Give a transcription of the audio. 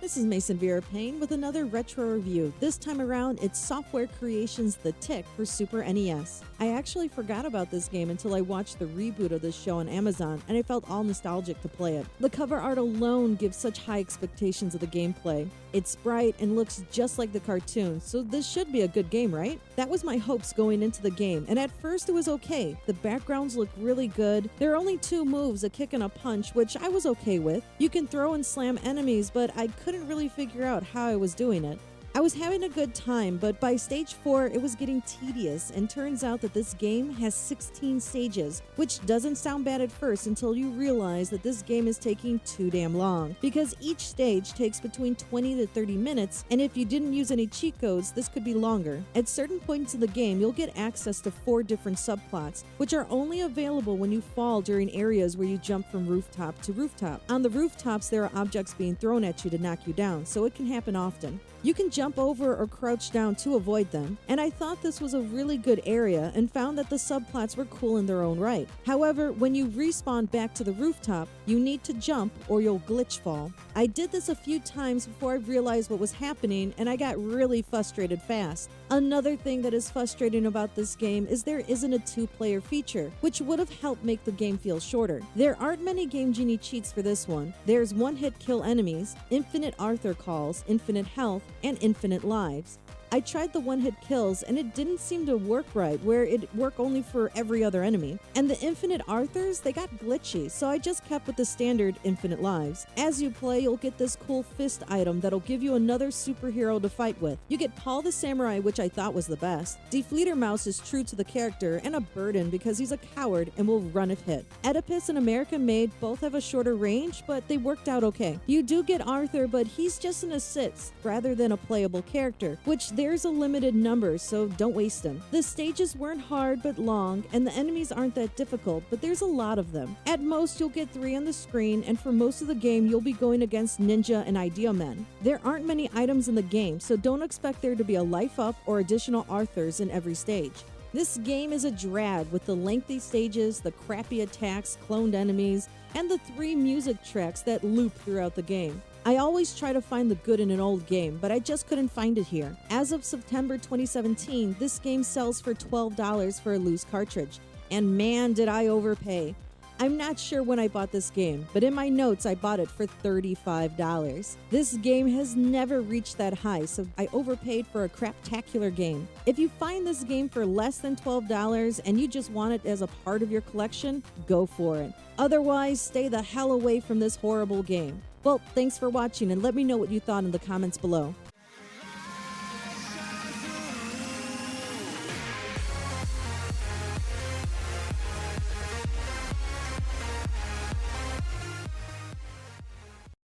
This is Vera Paine with another retro review. This time around, it's Software Creations' The Tick for Super NES. I actually forgot about this game until I watched the reboot of this show on Amazon, and I felt all nostalgic to play it. The cover art alone gives such high expectations of the gameplay. It's bright and looks just like the cartoon, so this should be a good game, right? That was my hopes going into the game, and at first it was okay. The backgrounds look really good. There are only two moves, a kick and a punch, which I was okay with. You can throw and slam enemies, but I couldn't really figure out how I was doing it. I was having a good time, but by stage 4 it was getting tedious, and turns out that this game has 16 stages, which doesn't sound bad at first until you realize that this game is taking too damn long, because each stage takes between 20 to 30 minutes, and if you didn't use any cheat codes, this could be longer. At certain points in the game, you'll get access to 4 different subplots, which are only available when you fall during areas where you jump from rooftop to rooftop. On the rooftops, there are objects being thrown at you to knock you down, so it can happen often. You can jump over or crouch down to avoid them, and I thought this was a really good area and found that the subplots were cool in their own right. However, when you respawn back to the rooftop, you need to jump or you'll glitch fall. I did this a few times before I realized what was happening, and I got really frustrated fast. Another thing that is frustrating about this game is there isn't a 2-player feature, which would have helped make the game feel shorter. There aren't many Game Genie cheats for this one. There's one-hit kill enemies, infinite Arthur calls, infinite health, and infinite lives. I tried the one-hit kills and it didn't seem to work right, where it worked only for every other enemy. And the infinite Arthurs, they got glitchy, so I just kept with the standard infinite lives. As you play, you'll get this cool fist item that'll give you another superhero to fight with. You get Paul the Samurai, which I thought was the best. Defleeter Mouse is true to the character and a burden because he's a coward and will run if hit. Oedipus and American Made both have a shorter range, but they worked out okay. You do get Arthur, but he's just an assist rather than a playable character, which there's a limited number, so don't waste them. The stages weren't hard but long, and the enemies aren't that difficult, but there's a lot of them. At most, you'll get 3 on the screen, and for most of the game, you'll be going against Ninja and Idea Men. There aren't many items in the game, so don't expect there to be a life up or additional Arthurs in every stage. This game is a drag with the lengthy stages, the crappy attacks, cloned enemies, and the 3 music tracks that loop throughout the game. I always try to find the good in an old game, but I just couldn't find it here. As of September 2017, this game sells for $12 for a loose cartridge, and man did I overpay. I'm not sure when I bought this game, but in my notes I bought it for $35. This game has never reached that high, so I overpaid for a craptacular game. If you find this game for less than $12 and you just want it as a part of your collection, go for it. Otherwise, stay the hell away from this horrible game. Well, thanks for watching, and let me know what you thought in the comments below.